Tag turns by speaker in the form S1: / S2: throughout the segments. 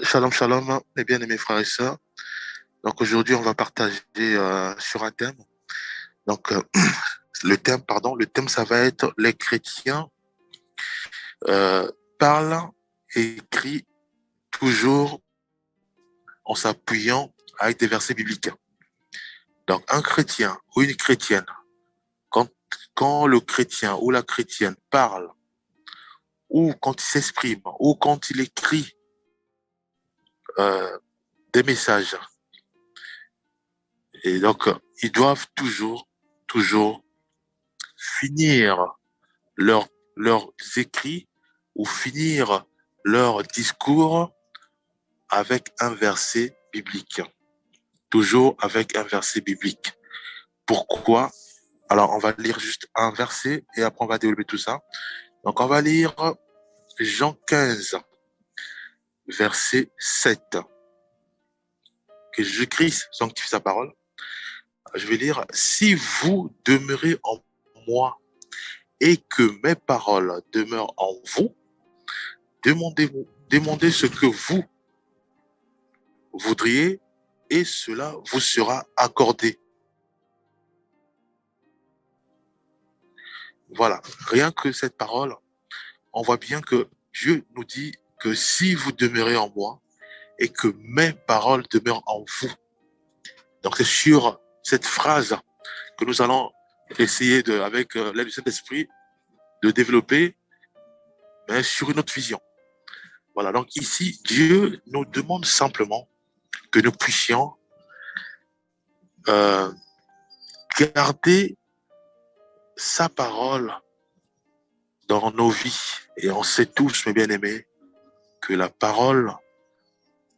S1: Shalom, shalom, mes bien-aimés frères et sœurs. Donc aujourd'hui, on va partager sur un thème. Donc le thème, ça va être les chrétiens parlent et écrivent toujours en s'appuyant avec des versets bibliques. Donc un chrétien ou une chrétienne, quand, quand le chrétien ou la chrétienne parle, ou quand il s'exprime, ou quand il écrit euh, des messages, et donc ils doivent toujours finir leur- leurs écrits ou finir leur discours avec un verset biblique. Toujours avec un verset biblique. Pourquoi? Alors, on va lire juste un verset et après on va développer tout ça. Donc, on va lire Jean 15, verset 7. Que Jésus-Christ sanctifie sa parole. Je vais lire, si vous demeurez en moi et que mes paroles demeurent en vous, demandez ce que vous voudriez et cela vous sera accordé. Voilà, rien que cette parole, on voit bien que Dieu nous dit que si vous demeurez en moi et que mes paroles demeurent en vous. Donc c'est sur cette phrase que nous allons essayer avec l'aide du Saint-Esprit de développer, mais sur une autre vision. Voilà, donc ici, Dieu nous demande simplement que nous puissions euh, garder sa parole dans nos vies. Et on sait tous, mes bien-aimés, que la parole,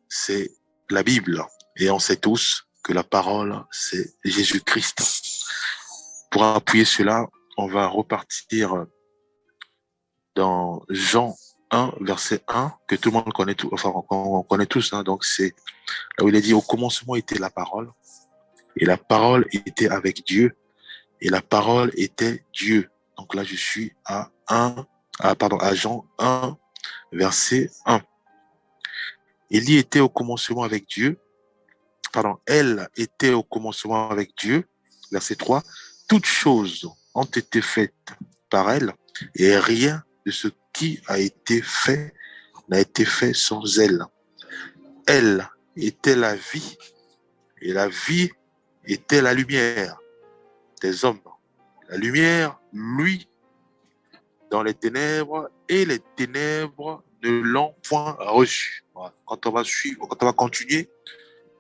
S1: c'est la Bible. Et on sait tous que la parole, c'est Jésus-Christ. Pour appuyer cela, on va repartir dans Jean 1, verset 1, que tout le monde connaît, enfin, on connaît tous. Hein, donc, c'est là où il est dit, au commencement était la parole, et la parole était avec Dieu, et la parole était Dieu. Donc là, je suis à Jean 1, verset 1. Il y était au commencement avec Dieu. Elle était au commencement avec Dieu. Verset 3. Toutes choses ont été faites par elle et rien de ce qui a été fait n'a été fait sans elle. Elle était la vie et la vie était la lumière des hommes. La lumière, lui, dans les ténèbres et les ténèbres ne l'ont point reçu. Voilà. Quand on va suivre, quand on va continuer,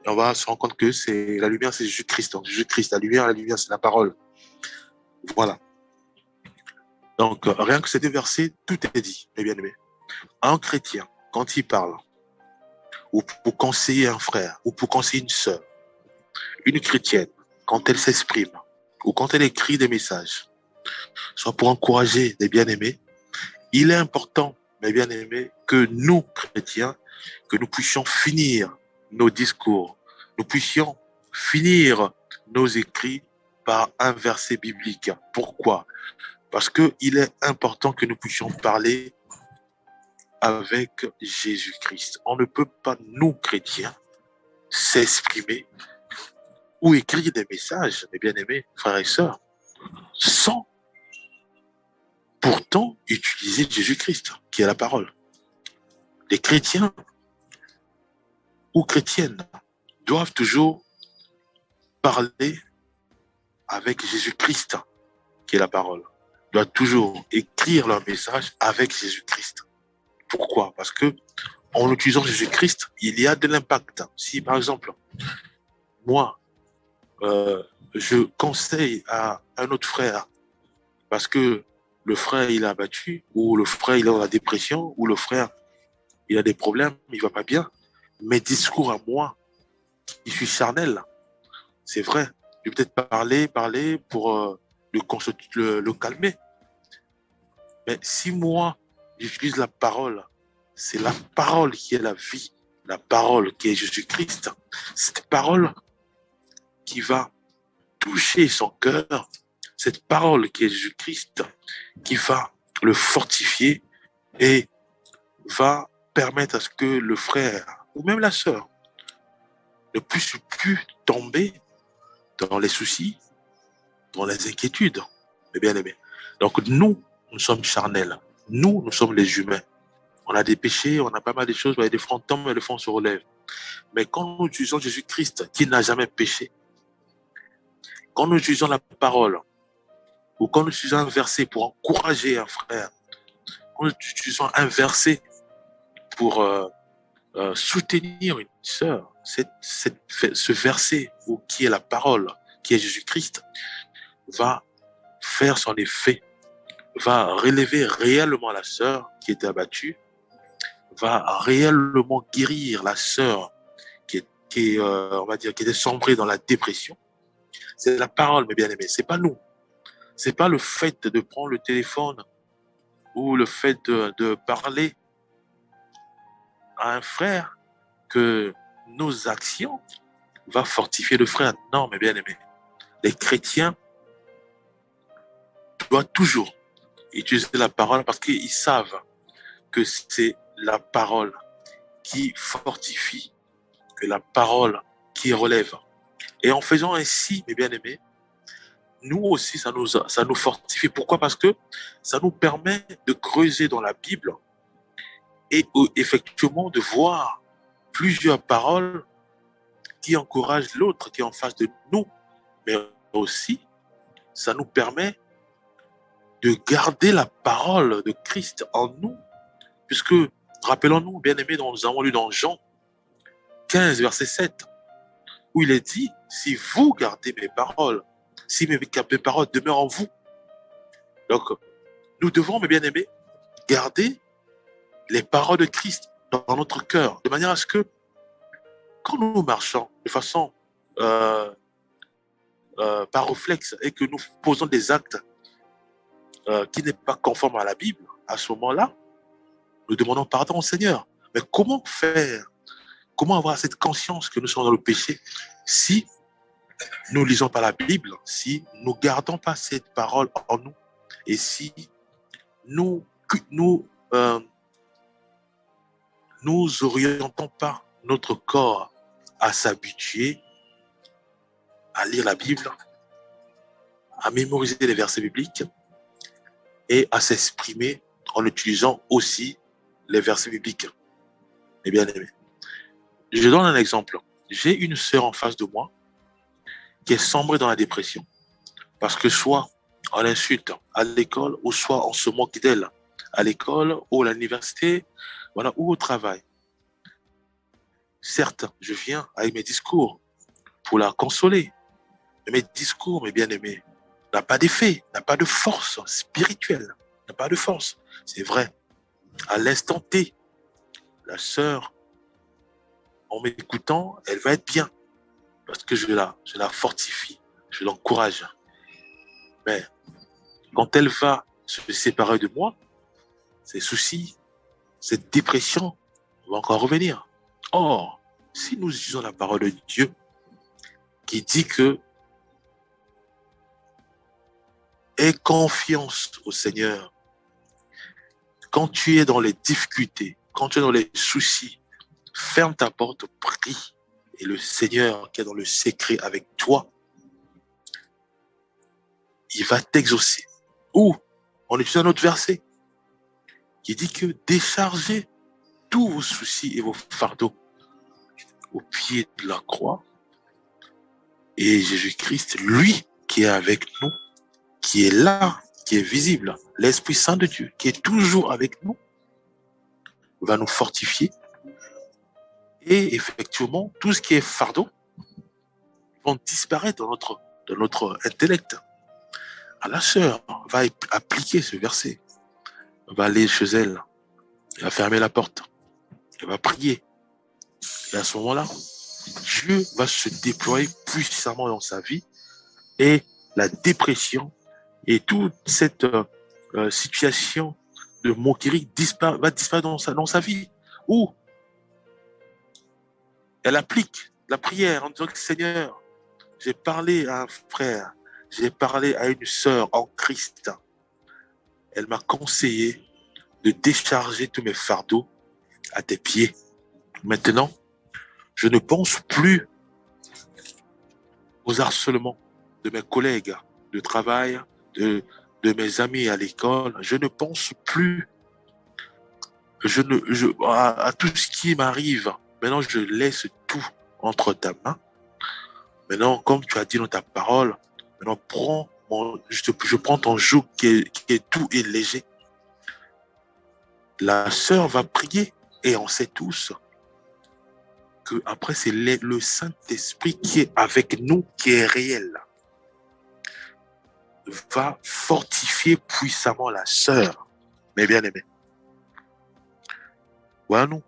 S1: on va se rendre compte que c'est la lumière, c'est Jésus-Christ. Donc Jésus-Christ, la lumière, c'est la parole. Voilà. Donc rien que ces deux versets, tout est dit, mes bien-aimés. Un chrétien, quand il parle, ou pour conseiller un frère, ou pour conseiller une sœur, une chrétienne, quand elle s'exprime, ou quand elle écrit des messages, soit pour encourager des bien-aimés, il est important, mes bien-aimés, que nous, chrétiens, que nous puissions finir nos discours, nous puissions finir nos écrits par un verset biblique. Pourquoi? Parce qu'il est important que nous puissions parler avec Jésus-Christ. On ne peut pas, nous, chrétiens, s'exprimer ou écrire des messages, mes bien-aimés frères et sœurs, sans pourtant utiliser Jésus-Christ, qui est la parole. Les chrétiens ou chrétiennes doivent toujours parler avec Jésus-Christ, qui est la parole. Doivent toujours écrire leur message avec Jésus-Christ. Pourquoi? Parce que en utilisant Jésus-Christ, il y a de l'impact. Si, par exemple, moi, je conseille à un autre frère parce que le frère, il est abattu, ou le frère, il est dans la dépression, ou le frère, il a des problèmes, il va pas bien, mes discours à moi, qui suis charnel, c'est vrai. Je vais peut-être parler pour le calmer. Mais si moi, j'utilise la parole, c'est la parole qui est la vie, la parole qui est Jésus-Christ. Cette parole qui va toucher son cœur, cette parole qui est Jésus-Christ, qui va le fortifier et va permettre à ce que le frère ou même la sœur ne puisse plus tomber dans les soucis, dans les inquiétudes, mes bien-aimés. Donc nous sommes charnels. Nous sommes les humains. On a des péchés, on a pas mal de choses, des fois on tombe et des fois on se relève. Mais quand nous utilisons Jésus-Christ, qui n'a jamais péché, quand nous utilisons la parole, ou quand nous utilisons un verset pour encourager un frère, quand nous utilisons un verset pour soutenir une sœur, ce verset, ou qui est la parole, qui est Jésus-Christ, va faire son effet, va relever réellement la sœur qui était abattue, va réellement guérir la sœur on va dire, qui était sombrée dans la dépression. C'est la parole, mes bien-aimés, c'est pas nous. C'est pas le fait de prendre le téléphone ou le fait de parler à un frère que nos actions va fortifier le frère. Non, mes bien-aimés, les chrétiens doivent toujours utiliser la parole parce qu'ils savent que c'est la parole qui fortifie, que la parole qui relève. Et en faisant ainsi, mes bien-aimés, nous aussi, ça nous fortifie. Pourquoi? Parce que ça nous permet de creuser dans la Bible et effectivement de voir plusieurs paroles qui encouragent l'autre qui est en face de nous. Mais aussi, ça nous permet de garder la parole de Christ en nous. Puisque, rappelons-nous, bien-aimés, nous avons lu dans Jean 15, verset 7, où il est dit, si vous gardez mes paroles, si mes paroles demeurent en vous. Donc, nous devons, mes bien-aimés, garder les paroles de Christ dans notre cœur, de manière à ce que, quand nous marchons de façon par réflexe et que nous posons des actes qui n'est pas conforme à la Bible, à ce moment-là, nous demandons pardon au Seigneur. Mais comment faire? Comment avoir cette conscience que nous sommes dans le péché si nous ne lisons pas la Bible, si nous ne gardons pas cette parole en nous et si nous orientons pas notre corps à s'habituer à lire la Bible, à mémoriser les versets bibliques et à s'exprimer en utilisant aussi les versets bibliques. Eh bien aimé, je donne un exemple. J'ai une sœur en face de moi qui est sombrée dans la dépression parce que soit on l'insulte à l'école ou soit on se moque d'elle à l'école ou à l'université, voilà, ou au travail. Certes, je viens avec mes discours pour la consoler. Mais mes discours, mes bien-aimés, n'a pas d'effet, n'a pas de force spirituelle, n'a pas de force. C'est vrai. À l'instant T, la sœur, en m'écoutant, elle va être bien parce que je la fortifie, je l'encourage. Mais quand elle va se séparer de moi, ces soucis, cette dépression vont encore revenir. Or, si nous utilisons la parole de Dieu qui dit que aie confiance au Seigneur, quand tu es dans les difficultés, quand tu es dans les soucis, ferme ta porte, prie, et le Seigneur qui est dans le secret avec toi, il va t'exaucer. Ou, on utilise un autre verset qui dit que déchargez tous vos soucis et vos fardeaux au pied de la croix. Et Jésus-Christ, lui qui est avec nous, qui est là, qui est visible, l'Esprit Saint de Dieu, qui est toujours avec nous, va nous fortifier. Et effectivement, tout ce qui est fardeau va disparaître dans notre intellect. La sœur va appliquer ce verset, va aller chez elle, elle va fermer la porte, elle va prier. Et à ce moment-là, Dieu va se déployer puissamment dans sa vie et la dépression et toute cette situation de moquerie va disparaître dans sa vie. Où elle applique la prière en disant que Seigneur, j'ai parlé à un frère, j'ai parlé à une sœur en Christ. Elle m'a conseillé de décharger tous mes fardeaux à tes pieds. Maintenant, Je ne pense plus aux harcèlements de mes collègues de travail, de mes amis à l'école. Je ne pense plus à tout ce qui m'arrive. Maintenant, je laisse tout entre ta main. Maintenant, comme tu as dit dans ta parole, maintenant, je prends ton joug qui est doux et léger. La sœur va prier et on sait tous que après c'est le Saint-Esprit qui est avec nous, qui est réel, va fortifier puissamment la sœur. Mais bien aimé, voilà nous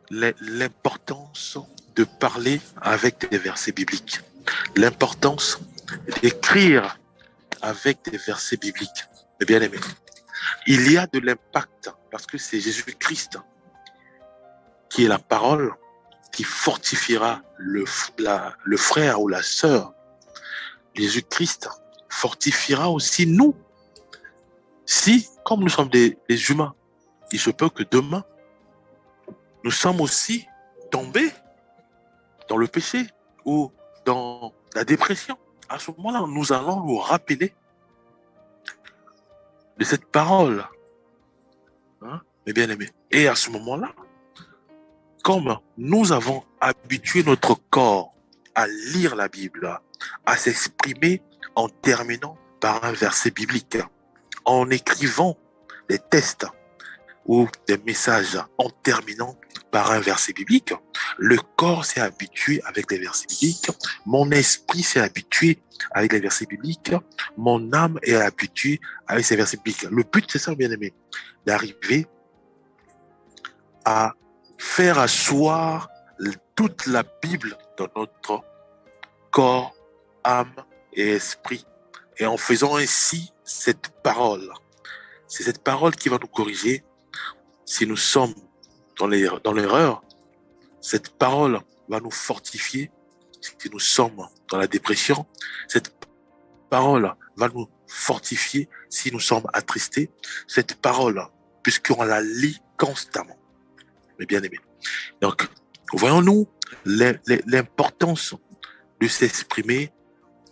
S1: l'importance de parler avec des versets bibliques, l'importance d'écrire avec des versets bibliques. Mais bien aimé, il y a de l'impact parce que c'est Jésus-Christ qui est la parole qui fortifiera le frère ou la sœur. Jésus-Christ fortifiera aussi nous. Si, comme nous sommes des humains, il se peut que demain, nous sommes aussi tombés dans le péché ou dans la dépression. À ce moment-là, nous allons nous rappeler de cette parole. Hein, mes bien-aimés. Et à ce moment-là, comme nous avons habitué notre corps à lire la Bible, à s'exprimer en terminant par un verset biblique, en écrivant des textes ou des messages en terminant par un verset biblique, le corps s'est habitué avec les versets bibliques, mon esprit s'est habitué avec les versets bibliques, mon âme est habituée avec ces versets bibliques. Le but, c'est ça, bien aimé, d'arriver à faire asseoir toute la Bible dans notre corps, âme et esprit. Et en faisant ainsi cette parole, c'est cette parole qui va nous corriger si nous sommes dans l'erreur. Cette parole va nous fortifier si nous sommes dans la dépression. Cette parole va nous fortifier si nous sommes attristés. Cette parole, puisqu'on la lit constamment. Mais bien aimé. Donc, voyons-nous l'importance de s'exprimer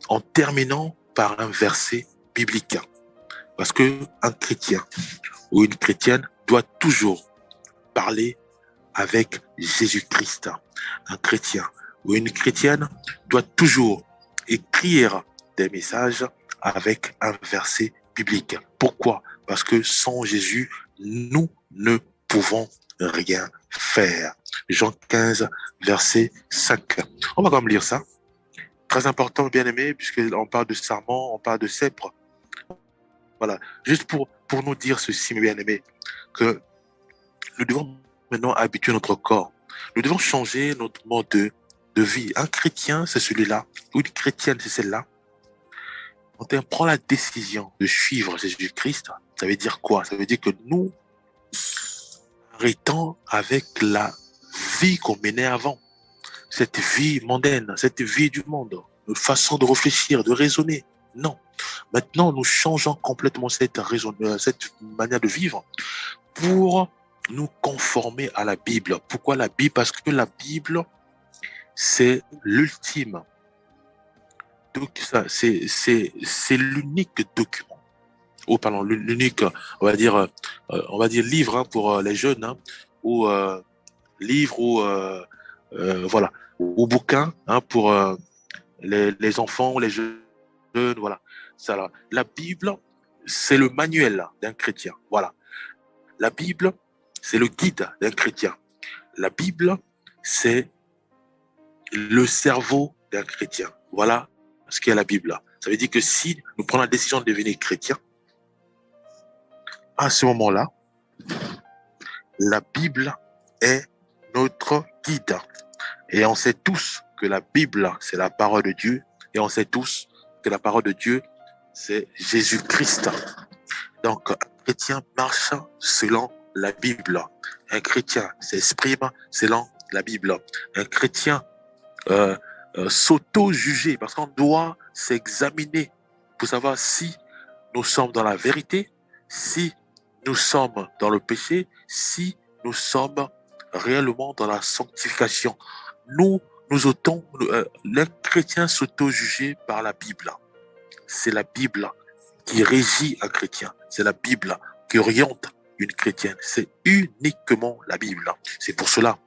S1: en terminant par un verset biblique. Parce qu'un chrétien ou une chrétienne doit toujours parler avec Jésus-Christ. Un chrétien ou une chrétienne doit toujours écrire des messages avec un verset biblique. Pourquoi? Parce que sans Jésus, nous ne pouvons rien faire. Jean 15, verset 5. On va quand même lire ça. Très important, bien aimé, puisqu'on parle de sarment, on parle de cèpre. Voilà. Juste pour nous dire ceci, mes bien aimés, que nous devons maintenant habituer notre corps. Nous devons changer notre mode de vie. Un chrétien, c'est celui-là, ou une chrétienne, c'est celle-là. Quand on prend la décision de suivre Jésus-Christ, ça veut dire quoi? Ça veut dire que nous arrêtons avec la vie qu'on menait avant. Cette vie mondaine, cette vie du monde, notre façon de réfléchir, de raisonner. Non. Maintenant, nous changeons complètement cette manière de vivre pour nous conformer à la Bible. Pourquoi la Bible? Parce que la Bible, c'est l'ultime. Donc, c'est l'unique document. Ou pardon, l'unique, on va dire livre, hein, pour les jeunes, hein, ou livre ou voilà, ou bouquin, hein, pour les enfants ou les jeunes, voilà. Ça, là. La Bible, c'est le manuel d'un chrétien. Voilà. La Bible, c'est le guide d'un chrétien. La Bible, c'est le cerveau d'un chrétien. Voilà ce qu'est la Bible. Ça veut dire que si nous prenons la décision de devenir chrétien, à ce moment-là, la Bible est notre guide. Et on sait tous que la Bible, c'est la parole de Dieu. Et on sait tous que la parole de Dieu, c'est Jésus-Christ. Donc, un chrétien marche selon la Bible. Un chrétien s'exprime selon la Bible. Un chrétien s'auto-juger, parce qu'on doit s'examiner pour savoir si nous sommes dans la vérité, si nous sommes dans le péché, si nous sommes réellement dans la sanctification. les chrétiens s'auto-juger par la Bible. C'est la Bible qui régit un chrétien. C'est la Bible qui oriente une chrétienne. C'est uniquement la Bible. C'est pour cela,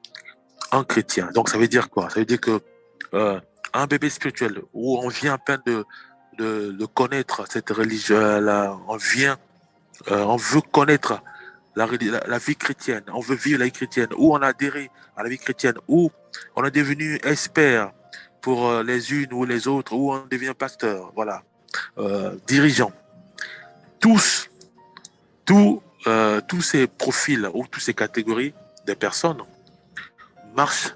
S1: un chrétien. Donc, ça veut dire quoi? Ça veut dire que un bébé spirituel, où on vient à peine de connaître cette religion, on veut connaître la vie chrétienne, on veut vivre la vie chrétienne, ou on a adhéré à la vie chrétienne, ou on est devenu expert pour les unes ou les autres, ou on devient pasteur, voilà, dirigeant. Tous, tous ces profils ou toutes ces catégories des personnes marchent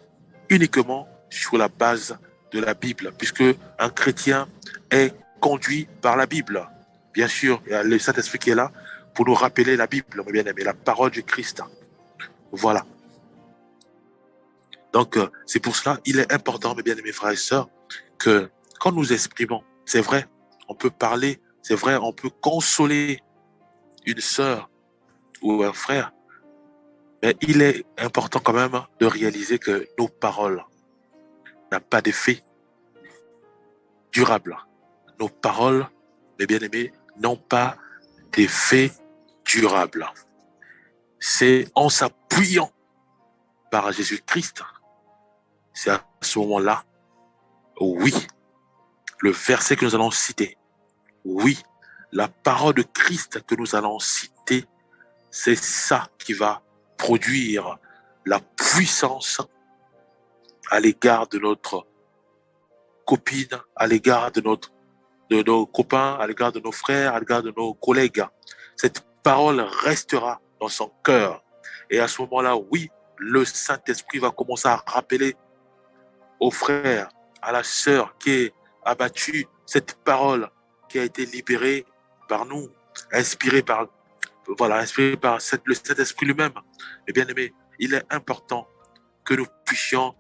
S1: uniquement sur la base de la Bible, puisque un chrétien est conduit par la Bible. Bien sûr, il y a le Saint-Esprit qui est là pour nous rappeler la Bible, mes bien-aimés, la parole du Christ. Voilà. Donc, c'est pour cela, il est important, mes bien-aimés frères et sœurs, que quand nous exprimons, c'est vrai, on peut parler, c'est vrai, on peut consoler une sœur ou un frère, mais il est important quand même de réaliser que nos paroles n'ont pas d'effet durable. Nos paroles, mes bien-aimés, n'ont pas d'effet durable. C'est en s'appuyant par Jésus-Christ, c'est à ce moment-là, oui, le verset que nous allons citer, oui, la parole de Christ que nous allons citer, c'est ça qui va produire la puissance à l'égard de notre copine, à l'égard de nos copains, à l'égard de nos frères, à l'égard de nos collègues. Cette parole restera dans son cœur. Et à ce moment-là, oui, le Saint-Esprit va commencer à rappeler au frère, à la sœur qui est abattue, cette parole qui a été libérée par nous, inspirée par le Saint-Esprit lui-même. Mais bien aimé, il est important que nous puissions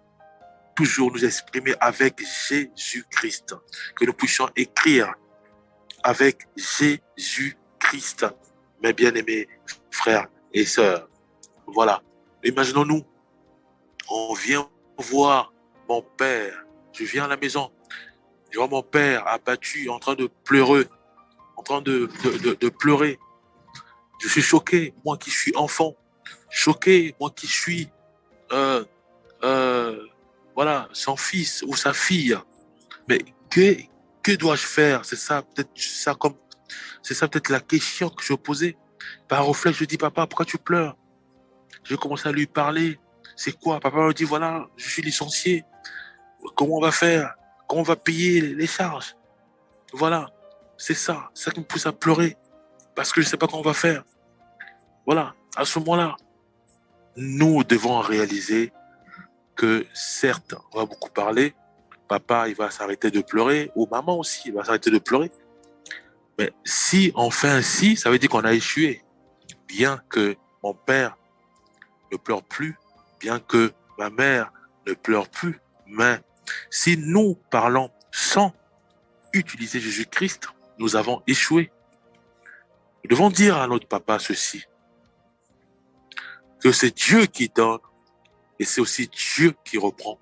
S1: toujours nous exprimer avec Jésus-Christ, que nous puissions écrire avec Jésus-Christ, mes bien-aimés frères et sœurs. Voilà. Imaginons-nous, on vient voir mon père. Je viens à la maison, je vois mon père abattu, en train de pleurer, en train de pleurer. Je suis choqué, moi qui suis enfant, choqué, moi qui suis euh, voilà, son fils ou sa fille. Mais que dois-je faire? C'est ça peut-être la question que je posais. Par réflexe, je dis, papa, pourquoi tu pleures? Je commence à lui parler. C'est quoi? Papa me dit, voilà, je suis licencié. Comment on va faire? Comment on va payer les charges? Voilà, c'est ça qui me pousse à pleurer. Parce que je ne sais pas comment on va faire. Voilà, à ce moment-là, nous devons réaliser que certes, on va beaucoup parler. Papa, il va s'arrêter de pleurer, ou maman aussi, il va s'arrêter de pleurer. Mais si on fait ainsi, ça veut dire qu'on a échoué. Bien que mon père ne pleure plus, bien que ma mère ne pleure plus, mais si nous parlons sans utiliser Jésus-Christ, nous avons échoué. Nous devons dire à notre papa ceci, que c'est Dieu qui donne et c'est aussi Dieu qui reprend.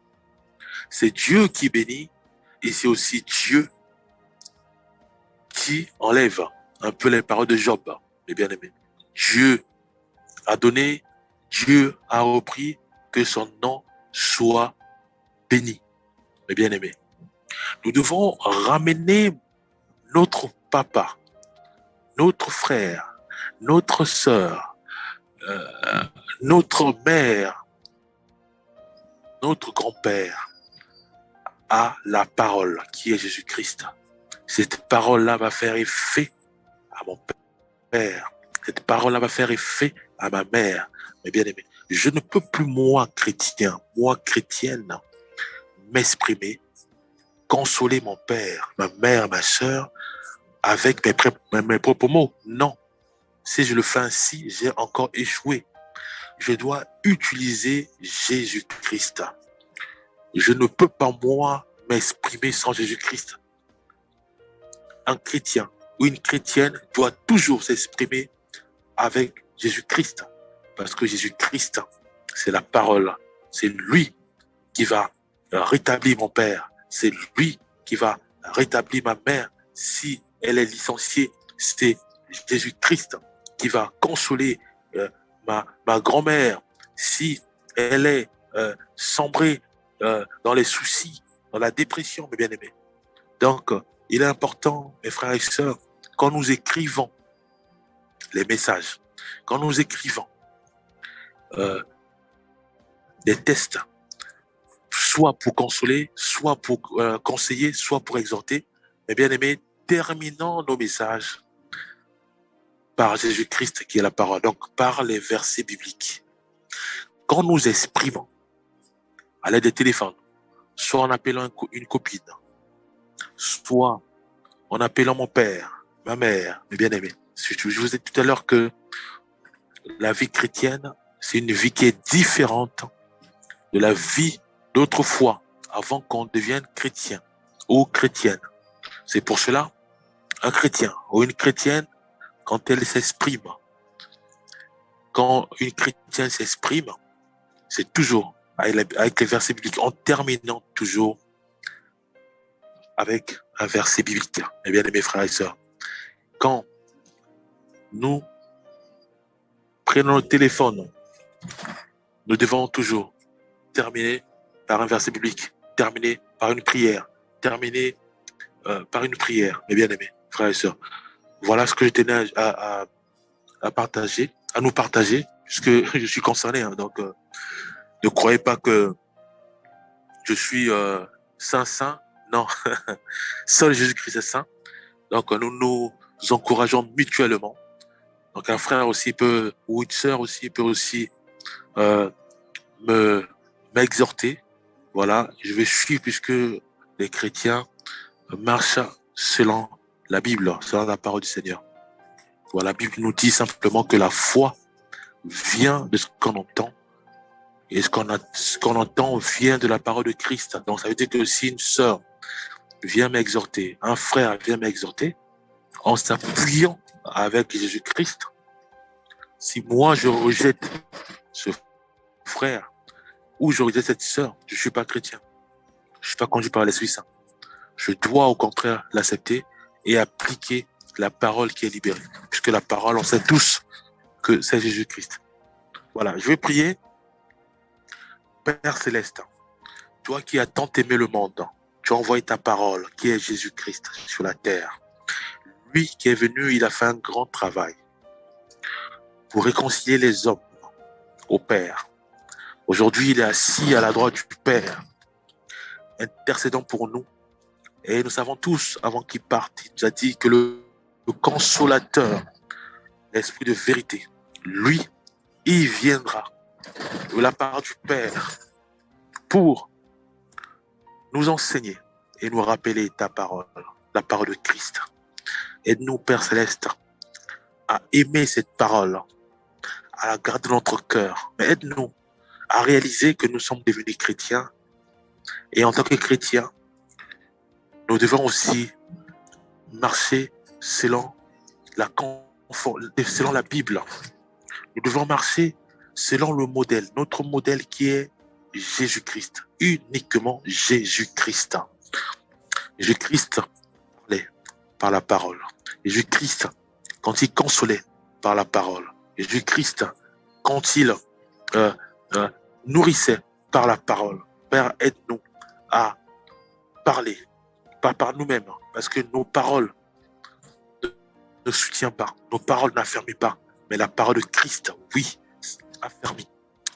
S1: C'est Dieu qui bénit et c'est aussi Dieu qui enlève. Un peu les paroles de Job, mes bien-aimés. Dieu a donné, Dieu a repris, que son nom soit béni, mes bien-aimés. Nous devons ramener notre papa, notre frère, notre sœur, notre mère, notre grand-père à la parole qui est Jésus-Christ. Cette parole-là va faire effet à mon père. Cette parole-là va faire effet à ma mère. Mes bien-aimés, je ne peux plus, moi, chrétien, moi, chrétienne, m'exprimer, consoler mon père, ma mère, ma sœur, avec mes propres mots. Non. Si je le fais ainsi, j'ai encore échoué. Je dois utiliser Jésus-Christ. Je ne peux pas, moi, m'exprimer sans Jésus-Christ. Un chrétien ou une chrétienne doit toujours s'exprimer avec Jésus-Christ. Parce que Jésus-Christ, c'est la parole. C'est lui qui va rétablir mon père. C'est lui qui va rétablir ma mère. Si elle est licenciée, c'est Jésus-Christ qui va consoler ma grand-mère. Si elle est sombrée dans les soucis, dans la dépression, mes bien-aimés. Donc, il est important, mes frères et sœurs, quand nous écrivons les messages, quand nous écrivons des tests, soit pour consoler, soit pour conseiller, soit pour exhorter, mes bien-aimés, terminons nos messages par Jésus-Christ qui est la parole, donc par les versets bibliques. Quand nous exprimons à l'aide des téléphones, soit en appelant une copine, soit en appelant mon père, ma mère, mes bien-aimés. Je vous ai dit tout à l'heure que la vie chrétienne, c'est une vie qui est différente de la vie d'autrefois, avant qu'on devienne chrétien ou chrétienne. C'est pour cela, un chrétien ou une chrétienne, quand elle s'exprime, quand une chrétienne s'exprime, c'est toujours avec les versets bibliques, en terminant toujours avec un verset biblique. Eh bien, mes frères et sœurs, quand nous prenons le téléphone, nous devons toujours terminer par un verset biblique, terminer par une prière, terminer par une prière, mes bien-aimés, frères et sœurs. Voilà ce que je tenais à partager, à nous partager, puisque je suis concerné. Hein, donc, ne croyez pas que je suis saint. Non, seul Jésus-Christ est saint. Donc, nous nous encourageons mutuellement. Donc, un frère aussi peut, ou une sœur aussi peut aussi m'exhorter. Voilà, je vais suivre puisque les chrétiens marchent selon la Bible, selon la parole du Seigneur. Voilà, la Bible nous dit simplement que la foi vient de ce qu'on entend et ce qu'on entend vient de la parole de Christ. Donc ça veut dire que si une sœur vient m'exhorter, un frère vient m'exhorter, en s'appuyant avec Jésus-Christ, si moi je rejette ce frère ou je rejette cette sœur, je ne suis pas chrétien. Je ne suis pas conduit par l'Esprit Saint. Je dois au contraire l'accepter et appliquer la parole qui est libérée. Puisque la parole, on sait tous que c'est Jésus-Christ. Voilà, je vais prier. Père Céleste, toi qui as tant aimé le monde, tu as envoyé ta parole, qui est Jésus-Christ, sur la terre. Lui qui est venu, il a fait un grand travail pour réconcilier les hommes au Père. Aujourd'hui, il est assis à la droite du Père, intercédant pour nous. Et nous savons tous, avant qu'il parte, il nous a dit que le consolateur, l'esprit de vérité, lui, il viendra de la part du Père pour nous enseigner et nous rappeler ta parole, la parole de Christ. Aide-nous, Père Céleste, à aimer cette parole, à la garder dans notre cœur. Mais aide-nous à réaliser que nous sommes devenus chrétiens. Et en tant que chrétiens, nous devons aussi marcher selon la Bible. Nous devons marcher selon le modèle, notre modèle qui est Jésus-Christ, uniquement Jésus-Christ. Jésus-Christ parlait par la parole. Jésus-Christ, quand il consolait par la parole. Jésus-Christ, quand il nourrissait par la parole. Père, aide-nous à parler, pas par nous-mêmes, parce que nos paroles ne soutiennent pas, nos paroles n'affirment pas, mais la parole de Christ, oui, affermit,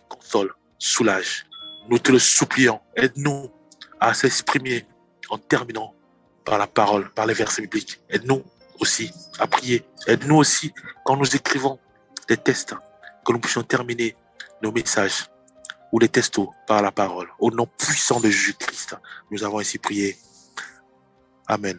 S1: console, soulage. Nous te le supplions, aide-nous à s'exprimer en terminant par la parole, par les versets bibliques. Aide-nous aussi à prier. Aide-nous aussi quand nous écrivons des textes, que nous puissions terminer nos messages ou les textos par la parole. Au nom puissant de Jésus-Christ, nous avons ainsi prié. Amen.